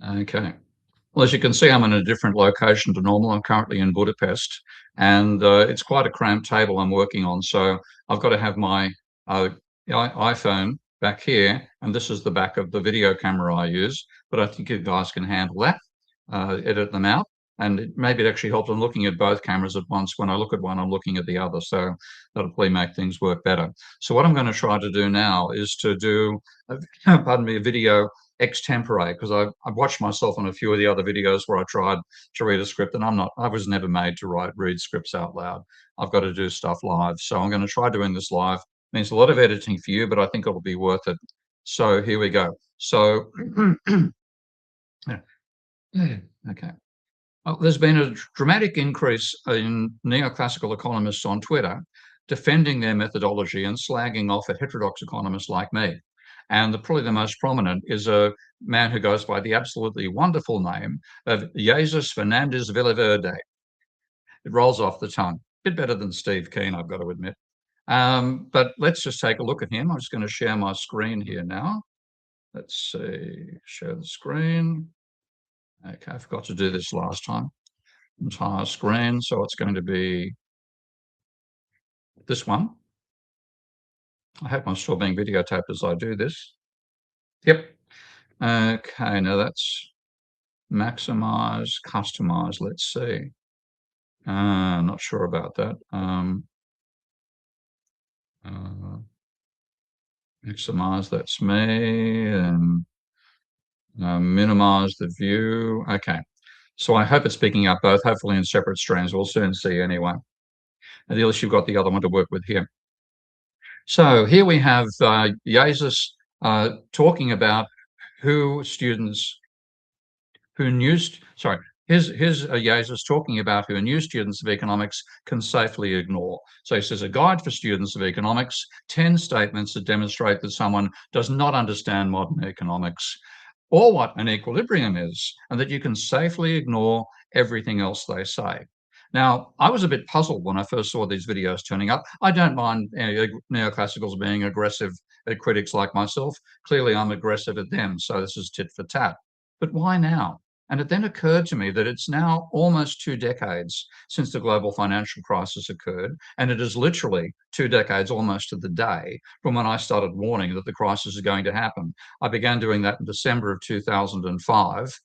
Okay. Well, as you can see, I'm in a different location to normal. I'm currently in Budapest, and it's quite a cramped table I'm working on. So I've got to have my iPhone back here, and this is the back of the video camera I use. But I think you guys can handle that, edit them out. And maybe it actually helps. I'm looking at both cameras at once. When I look at one, I'm looking at the other. So that'll probably make things work better. So what I'm going to try to do now is to do, pardon me, a video extempore, because I've watched myself on a few of the other videos where I tried to read a script, and I was never made to read scripts out loud. I've got to do stuff live. So I'm going to try doing this live. It means a lot of editing for you, but I think it'll be worth it. So here we go. So, okay. There's been a dramatic increase in neoclassical economists on Twitter defending their methodology and slagging off a heterodox economist like me. And probably the most prominent is a man who goes by the absolutely wonderful name of Jesus Fernandez Villaverde. It rolls off the tongue. A bit better than Steve Keen, I've got to admit. But let's just take a look at him. I'm just going to share my screen here now. Let's see, share the screen. Okay, I forgot to do this last time. Entire screen, so it's going to be this one. I hope I'm still being videotaped as I do this. Yep. Okay, now that's maximize, customize. Let's see. Not sure about that. Maximize, that's me, and minimize the view. Okay. So I hope it's picking up both, hopefully in separate streams. We'll soon see anyway. At least you've got the other one to work with here. So here we have Jesus talking about who students, who new, sorry, here's Jesus talking about who new students of economics can safely ignore. So he says, a guide for students of economics, 10 statements that demonstrate that someone does not understand modern economics or what an equilibrium is, and that you can safely ignore everything else they say. Now, I was a bit puzzled when I first saw these videos turning up. I don't mind neoclassicals being aggressive at critics like myself. Clearly, I'm aggressive at them, so this is tit for tat. But why now? And it then occurred to me that it's now almost 2 decades since the global financial crisis occurred, and it is literally 2 decades almost to the day from when I started warning that the crisis is going to happen. I began doing that in December of 2005.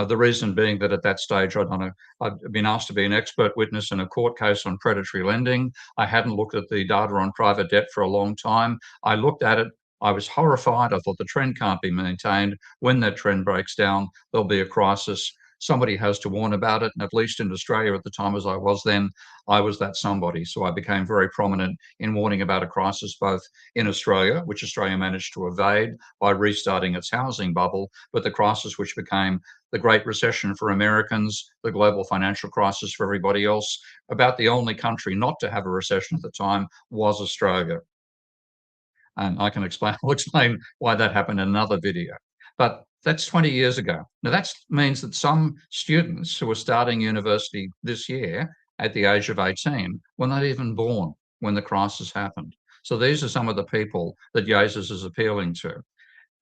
The reason being that at that stage I'd been asked to be an expert witness in a court case on predatory lending. I hadn't looked at the data on private debt for a long time. I looked at it. I was horrified. I thought the trend can't be maintained. When that trend breaks down, there'll be a crisis. Somebody has to warn about it. And at least in Australia at the time, as I was then, I was that somebody. So I became very prominent in warning about a crisis, both in Australia, which Australia managed to evade by restarting its housing bubble, but the crisis which became the Great Recession for Americans, the global financial crisis for everybody else. About the only country not to have a recession at the time was Australia. And I'll explain why that happened in another video. But that's 20 years ago. Now that means that some students who are starting university this year at the age of 18 were not even born when the crisis happened. So these are some of the people that Jesus is appealing to.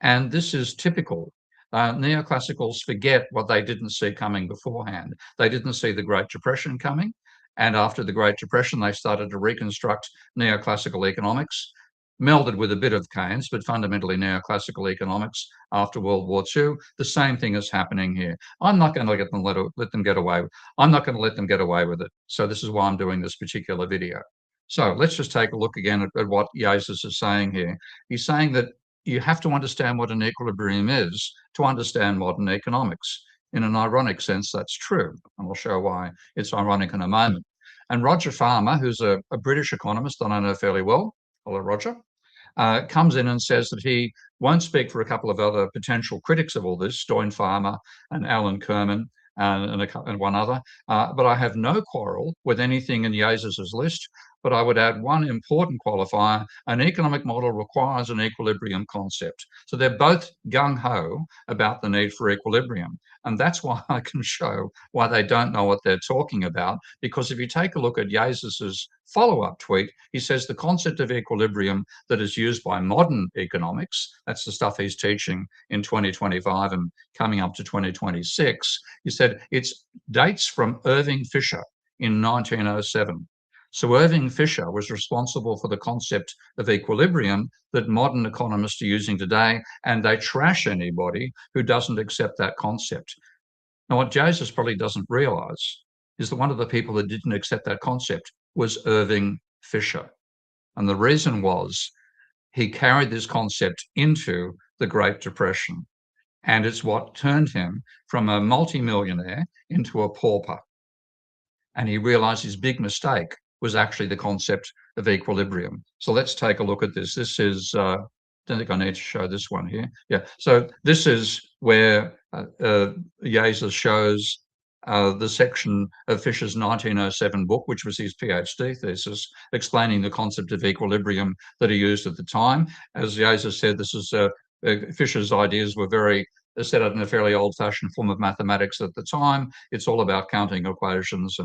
And this is typical. Neoclassicals forget what they didn't see coming beforehand. They didn't see the Great Depression coming. And after the Great Depression, they started to reconstruct neoclassical economics, melded with a bit of Keynes, but fundamentally neoclassical economics after World War II. The same thing is happening here. I'm not going to let them get away. I'm not going to let them get away with it. So this is why I'm doing this particular video. So let's just take a look again at what Jesus is saying here. He's saying that you have to understand what an equilibrium is to understand modern economics. In an ironic sense, that's true. And I'll show why it's ironic in a moment. And Roger Farmer, who's a British economist that I know fairly well, hello, Roger, comes in and says that he won't speak for a couple of other potential critics of all this, Stoyne Farmer and Alan Kerman, and one other. But I have no quarrel with anything in Yates's list. but I would add one important qualifier: an economic model requires an equilibrium concept. So they're both gung-ho about the need for equilibrium. And that's why I can show why they don't know what they're talking about, because if you take a look at Yazes's follow-up tweet, he says the concept of equilibrium that is used by modern economics, that's the stuff he's teaching in 2025 and coming up to 2026, he said it dates from Irving Fisher in 1907. So Irving Fisher was responsible for the concept of equilibrium that modern economists are using today, and they trash anybody who doesn't accept that concept. Now, what Joseph probably doesn't realize is that one of the people that didn't accept that concept was Irving Fisher. And the reason was he carried this concept into the Great Depression. And it's what turned him from a multimillionaire into a pauper. And he realized his big mistake was actually the concept of equilibrium. So let's take a look at this. This is, I don't think I need to show this one here. Yeah, so this is where Yazes shows the section of Fisher's 1907 book, which was his PhD thesis, explaining the concept of equilibrium that he used at the time. As Yazes said, this is Fisher's ideas were very set out in a fairly old-fashioned form of mathematics at the time. It's all about counting equations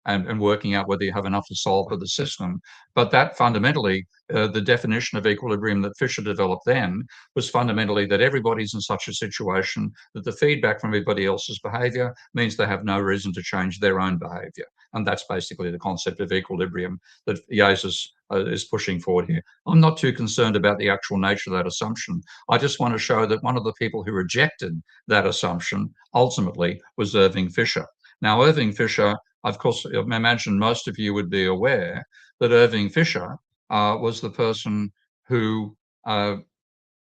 and working out whether you have enough to solve for the system. But that fundamentally, the definition of equilibrium that Fisher developed then was fundamentally that everybody's in such a situation that the feedback from everybody else's behavior means they have no reason to change their own behavior. And that's basically the concept of equilibrium that Yazes is pushing forward here. I'm not too concerned about the actual nature of that assumption. I just want to show that one of the people who rejected that assumption ultimately was Irving Fisher. Now, Irving Fisher, of course, I imagine most of you would be aware that Irving Fisher was the person who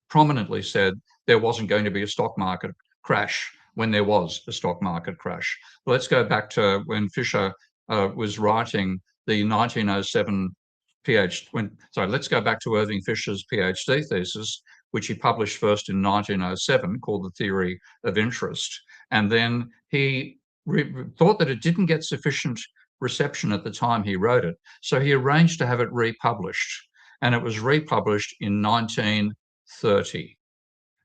prominently said there wasn't going to be a stock market crash when there was a stock market crash. Let's go back to when Fisher was writing the 1907 let's go back to Irving Fisher's PhD thesis, which he published first in 1907, called The Theory of Interest. And then he thought that it didn't get sufficient reception at the time he wrote it. So he arranged to have it republished, and it was republished in 1930.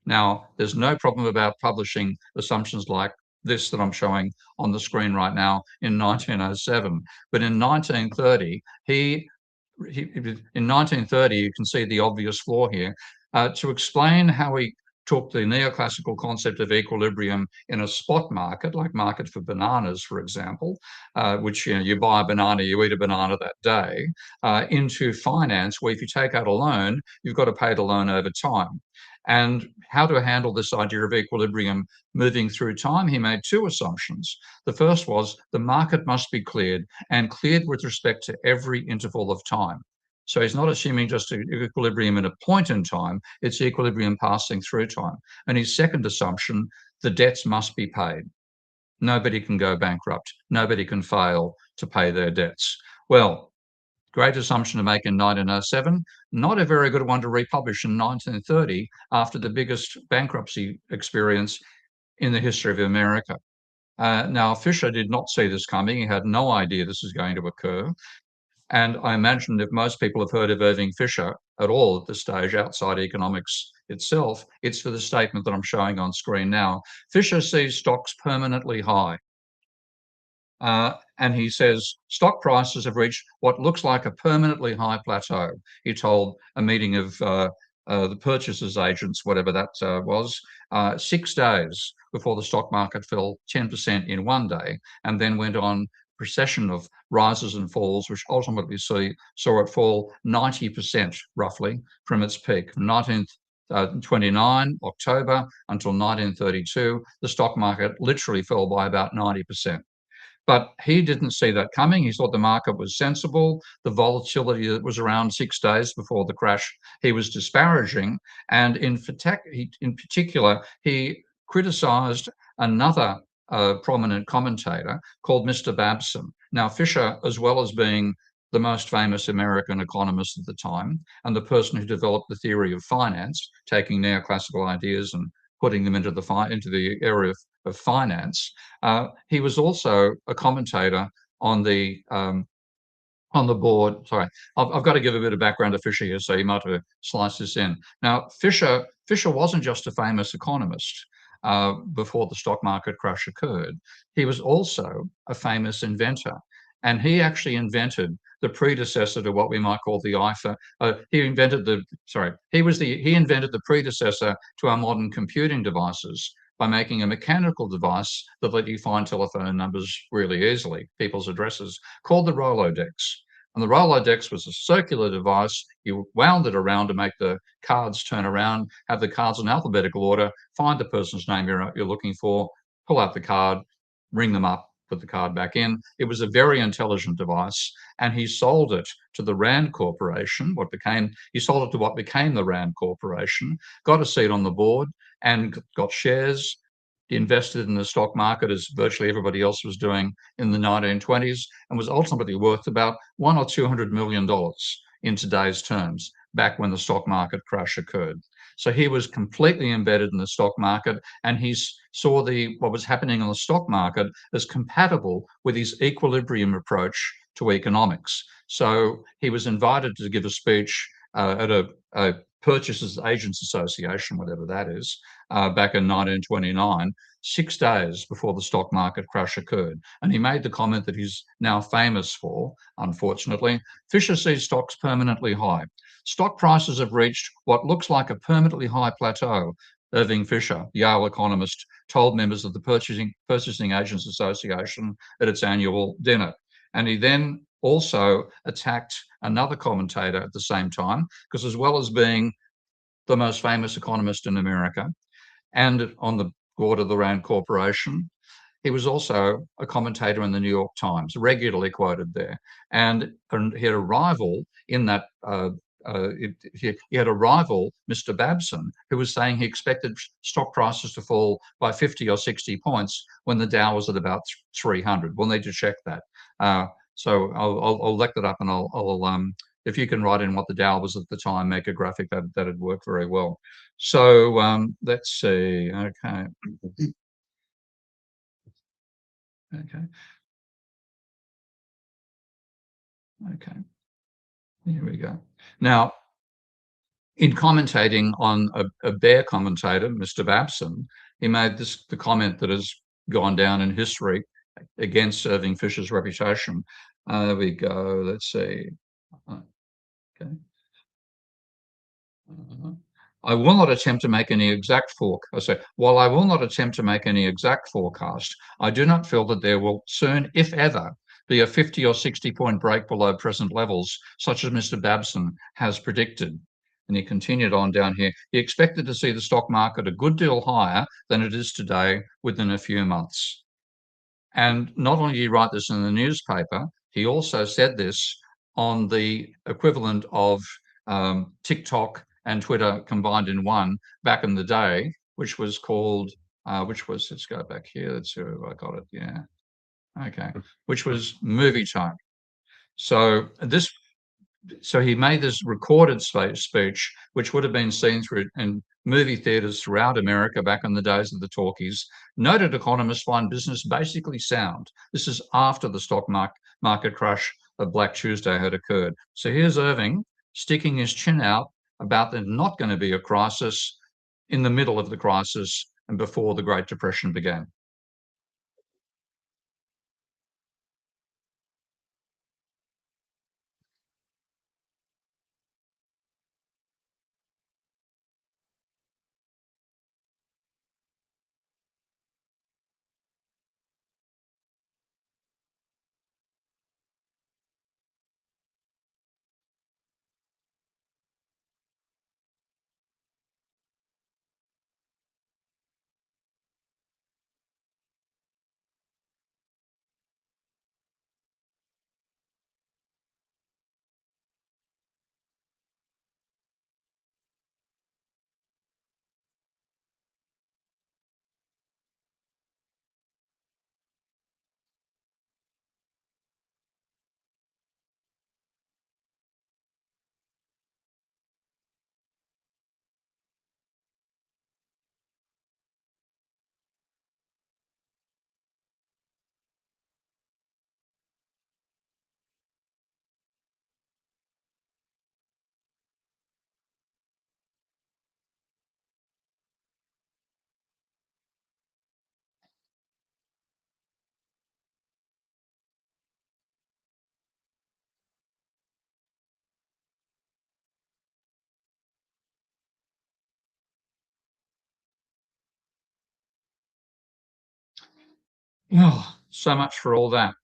Now, there's no problem about publishing assumptions like this that I'm showing on the screen right now in 1907. But in 1930, in 1930, you can see the obvious flaw here. To explain how he took the neoclassical concept of equilibrium in a spot market, like market for bananas, for example, which you buy a banana, you eat a banana that day, into finance, where if you take out a loan, you've got to pay the loan over time. And how to handle this idea of equilibrium moving through time, he made two assumptions. The first was the market must be cleared, and cleared with respect to every interval of time. So he's not assuming just equilibrium in a point in time, it's equilibrium passing through time. And his second assumption, the debts must be paid. Nobody can go bankrupt. Nobody can fail to pay their debts. Well, great assumption to make in 1907, not a very good one to republish in 1930 after the biggest bankruptcy experience in the history of America. Now, Fisher did not see this coming. He had no idea this was going to occur. And I imagine if most people have heard of Irving Fisher at all at this stage, outside economics itself, it's for the statement that I'm showing on screen now. Fisher sees stocks permanently high. And he says stock prices have reached what looks like a permanently high plateau. He told a meeting of the purchasers agents, whatever that was, 6 days before the stock market fell 10% in one day, and then went on a procession of rises and falls, which ultimately saw it fall 90% roughly from its peak. 1929 October until 1932, the stock market literally fell by about 90%. But he didn't see that coming. He thought the market was sensible. The volatility that was around 6 days before the crash, he was disparaging. And in particular, he criticised another prominent commentator called Mr. Babson. Now, Fisher, as well as being the most famous American economist at the time, and the person who developed the theory of finance, taking neoclassical ideas and putting them into the area of finance, he was also a commentator on the on the board. Sorry, I've got to give a bit of background to Fisher here, so you might have to slice this in. Now, Fisher wasn't just a famous economist before the stock market crash occurred. He was also a famous inventor, and he actually invented the predecessor to what we might call the iPhone. He invented the sorry. He invented the predecessor to our modern computing devices by making a mechanical device that let you find telephone numbers really easily, people's addresses, called the Rolodex. And the Rolodex was a circular device. You wound it around to make the cards turn around, have the cards in alphabetical order, find the person's name you're looking for, pull out the card, ring them up, put the card back in. It was a very intelligent device, and he sold it to the Rand Corporation. He sold it to what became the Rand Corporation, got a seat on the board, and got shares. He invested in the stock market as virtually everybody else was doing in the 1920s, and was ultimately worth about $100 or $200 million in today's terms, back when the stock market crash occurred. So he was completely embedded in the stock market, and he saw what was happening on the stock market as compatible with his equilibrium approach to economics. So he was invited to give a speech at a Purchasers Agents Association, whatever that is, back in 1929, 6 days before the stock market crash occurred. And he made the comment that he's now famous for, unfortunately. Fisher sees stocks permanently high. Stock prices have reached what looks like a permanently high plateau. Irving Fisher, Yale economist, told members of the Purchasing Agents Association at its annual dinner. And he then also attacked another commentator at the same time, because as well as being the most famous economist in America and on the board of the Rand Corporation, he was also a commentator in the New York Times, regularly quoted there. And he had a rival in that he had a rival, Mr. Babson, who was saying he expected stock prices to fall by 50 or 60 points when the Dow was at about 300. We'll need to check that. So I'll look that up, and if you can write in what the Dow was at the time, make a graphic, that'd work very well. So let's see. Okay. Okay. Okay. Here we go. Now, in commentating on a bear commentator, Mr. Babson, he made the comment that has gone down in history against Irving Fisher's reputation. There we go. Let's see. Okay. I will not attempt to make any exact forecast. While I will not attempt to make any exact forecast, I do not feel that there will soon, if ever, be a 50 or 60 point break below present levels, such as Mr. Babson has predicted. And he continued on down here. He expected to see the stock market a good deal higher than it is today within a few months. And not only did he write this in the newspaper, he also said this on the equivalent of TikTok and Twitter combined in one back in the day, which was called, let's go back here. Let's see if I got it. Yeah. Okay. Which was Movie Time. So he made this recorded speech, which would have been seen in movie theaters throughout America back in the days of the talkies. Noted economists find business basically sound. This is after the stock market crash of Black Tuesday had occurred. So here's Irving sticking his chin out about there not going to be a crisis in the middle of the crisis and before the Great Depression began. Oh, so much for all that.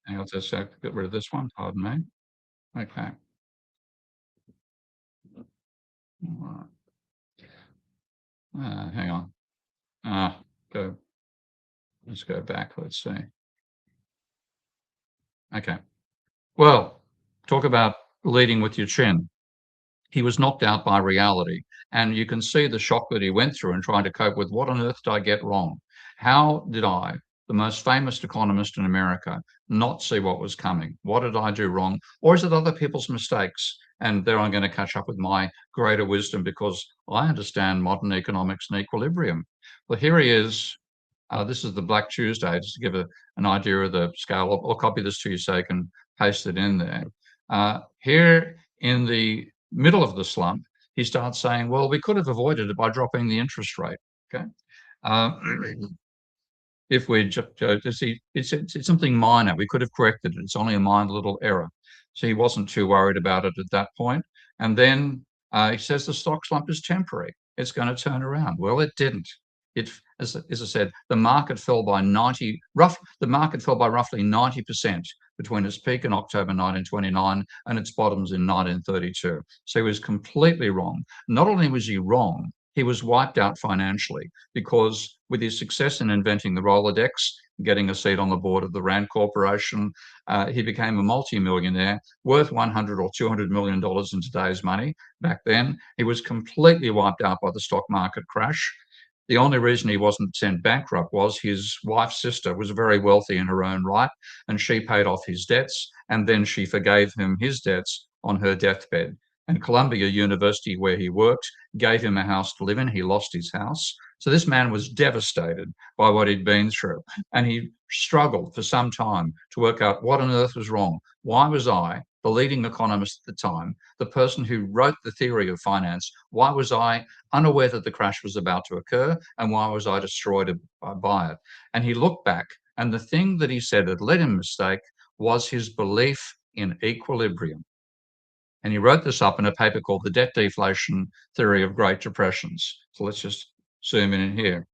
Hang on, just get rid of this one. Pardon me. Okay. All right. Hang on. Ah, go. Let's go back. Let's see. Okay. Well, talk about leading with your chin. He was knocked out by reality, and you can see the shock that he went through in trying to cope with what on earth did I get wrong? How did I, the most famous economist in America, not see what was coming? What did I do wrong? Or is it other people's mistakes? And there I'm going to catch up with my greater wisdom because I understand modern economics and equilibrium. Well, here he is. This is the Black Tuesday, just to give an idea of the scale. I'll copy this to you so you can paste it in there. Here in the middle of the slump, he starts saying, well, we could have avoided it by dropping the interest rate. Okay. Uh, if we just, it's something minor, we could have corrected it. It's only a minor little error. So he wasn't too worried about it at that point. And then he says the stock slump is temporary. It's going to turn around. Well, it didn't. It, as I said, the market fell by the market fell by roughly 90% between its peak in October 1929 and its bottoms in 1932. So he was completely wrong. Not only was he wrong, he was wiped out financially because with his success in inventing the Rolodex, getting a seat on the board of the Rand Corporation, he became a multi-millionaire worth $100 or $200 million in today's money. Back then, he was completely wiped out by the stock market crash. The only reason he wasn't sent bankrupt was his wife's sister was very wealthy in her own right, and she paid off his debts, and then she forgave him his debts on her deathbed. And Columbia University, where he worked, gave him a house to live in. He lost his house. So this man was devastated by what he'd been through. And he struggled for some time to work out what on earth was wrong. Why was I, the leading economist at the time, the person who wrote the theory of finance, why was I unaware that the crash was about to occur, and why was I destroyed by it? And he looked back, and the thing that he said that led him mistake was his belief in equilibrium. And he wrote this up in a paper called The Debt Deflation Theory of Great Depressions. So let's just zoom in here.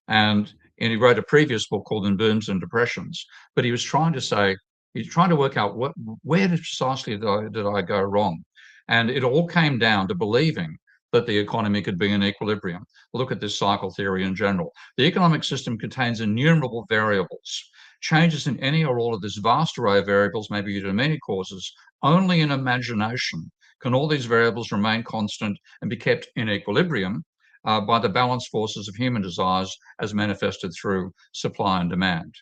And he wrote a previous book called In Booms and Depressions. But he was trying to say, he's trying to work out where precisely did I go wrong? And it all came down to believing that the economy could be in equilibrium. Look at this cycle theory in general. The economic system contains innumerable variables. Changes in any or all of this vast array of variables may be due to many causes. Only in imagination can all these variables remain constant and be kept in equilibrium by the balanced forces of human desires as manifested through supply and demand.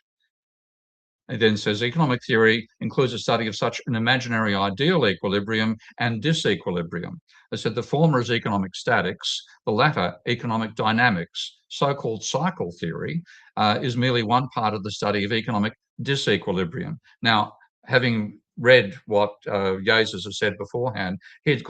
It then says economic theory includes a study of such an imaginary ideal equilibrium and disequilibrium. They said the former is economic statics, the latter economic dynamics. So-called cycle theory is merely one part of the study of economic disequilibrium. Now, having read what Yazes has said beforehand, he'd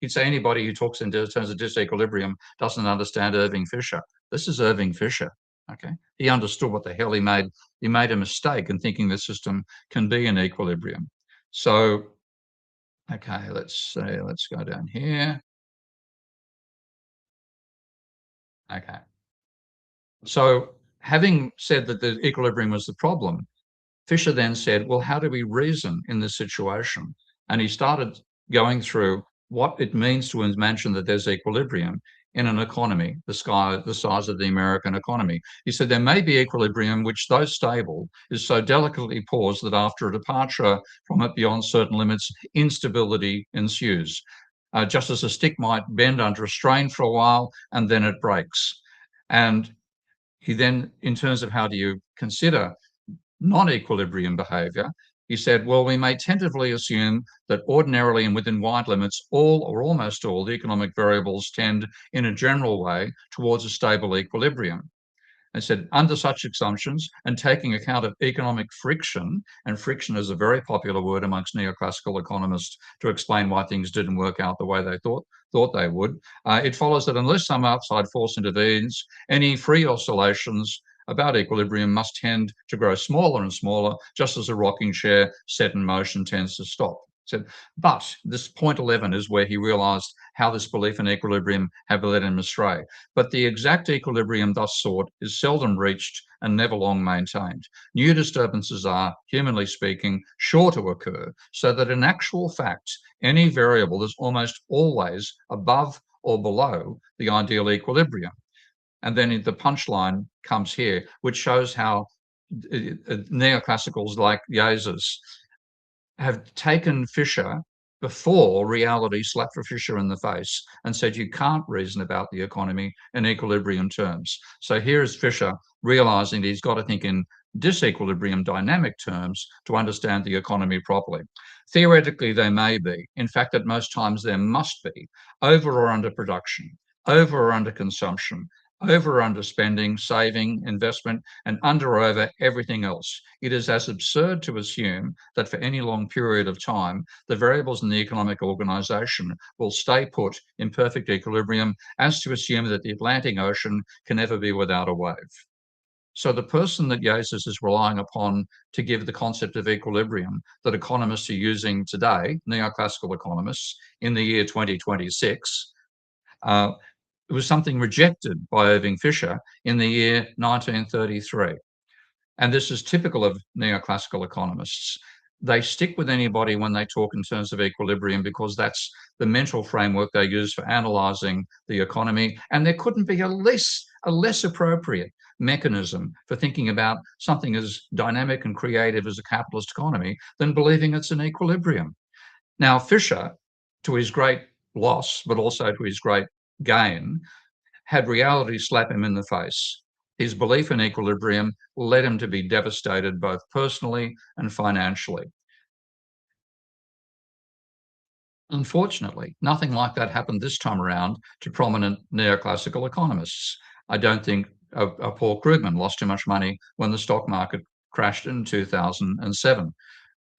say anybody who talks in terms of disequilibrium doesn't understand Irving Fisher. This is Irving Fisher. Okay, he understood what the hell he made. He made a mistake in thinking the system can be in equilibrium. So, okay, let's go down here. Okay. So having said that the equilibrium was the problem, Fisher then said, well, how do we reason in this situation? And he started going through what it means to imagine that there's equilibrium in an economy, the size of the American economy. He said there may be equilibrium, which, though stable, is so delicately paused that after a departure from it beyond certain limits, instability ensues. Just as a stick might bend under a strain for a while and then it breaks. And he then, in terms of how do you consider non-equilibrium behaviour, he said, well, we may tentatively assume that ordinarily and within wide limits, all or almost all the economic variables tend in a general way towards a stable equilibrium. They said, under such assumptions and taking account of economic friction, and friction is a very popular word amongst neoclassical economists to explain why things didn't work out the way they thought they would, it follows that unless some outside force intervenes, any free oscillations about equilibrium must tend to grow smaller and smaller, just as a rocking chair set in motion tends to stop. Said, but this point 11 is where he realized how this belief in equilibrium had led him astray. But the exact equilibrium thus sought is seldom reached and never long maintained. New disturbances are, humanly speaking, sure to occur, so that in actual fact, any variable is almost always above or below the ideal equilibrium. And then the punchline comes here, which shows how neoclassicals like Yaz's have taken Fisher before reality slapped Fisher in the face and said you can't reason about the economy in equilibrium terms. So here is Fisher realizing that he's got to think in disequilibrium dynamic terms to understand the economy properly. Theoretically, they may be. In fact, at most times there must be over or under production, over or under consumption, over or under spending, saving, investment, and under or over everything else. It is as absurd to assume that for any long period of time, the variables in the economic organization will stay put in perfect equilibrium as to assume that the Atlantic Ocean can never be without a wave. So the person that Yazis is relying upon to give the concept of equilibrium that economists are using today, neoclassical economists, in the year 2026, it was something rejected by Irving Fisher in the year 1933. And this is typical of neoclassical economists. They stick with anybody when they talk in terms of equilibrium because that's the mental framework they use for analyzing the economy. And there couldn't be a less appropriate mechanism for thinking about something as dynamic and creative as a capitalist economy than believing it's in equilibrium. Now, Fisher, to his great loss, but also to his great gain, had reality slap him in the face. His belief in equilibrium led him to be devastated both personally and financially. Unfortunately, nothing like that happened this time around to prominent neoclassical economists. I don't think Paul Krugman lost too much money when the stock market crashed in 2007.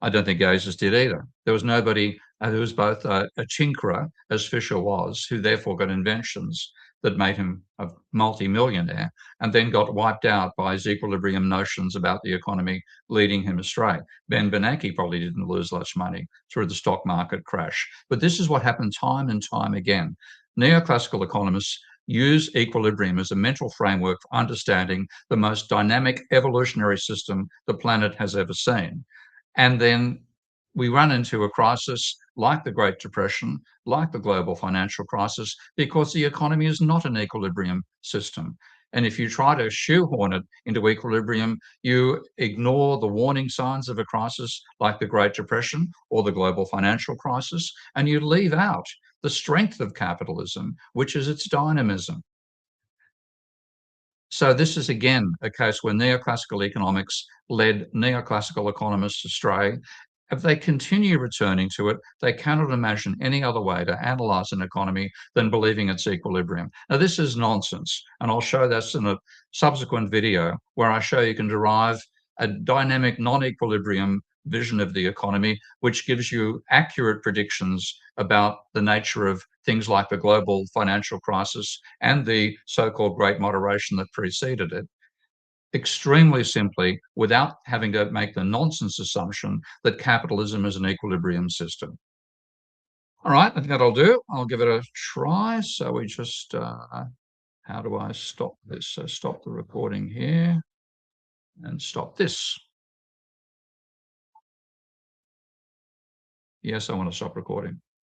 I don't think Yazis did either. There was nobody who was both a tinkerer, as Fisher was, who therefore got inventions that made him a multi-millionaire, and then got wiped out by his equilibrium notions about the economy leading him astray. Ben Bernanke probably didn't lose less money through the stock market crash. But this is what happened time and time again. Neoclassical economists use equilibrium as a mental framework for understanding the most dynamic evolutionary system the planet has ever seen. And then we run into a crisis like the Great Depression, like the global financial crisis, because the economy is not an equilibrium system. And if you try to shoehorn it into equilibrium, you ignore the warning signs of a crisis like the Great Depression or the global financial crisis, and you leave out the strength of capitalism, which is its dynamism. So this is again a case where neoclassical economics led neoclassical economists astray. If they continue returning to it, they cannot imagine any other way to analyze an economy than believing its equilibrium. Now, this is nonsense, and I'll show this in a subsequent video where I show you can derive a dynamic non-equilibrium vision of the economy, which gives you accurate predictions about the nature of things like the global financial crisis and the so-called Great Moderation that preceded it, extremely simply, without having to make the nonsense assumption that capitalism is an equilibrium system. All right, I think that'll do. I'll give it a try. So we just, how do I stop this? So stop the recording here and stop this. Yes, I want to stop recording.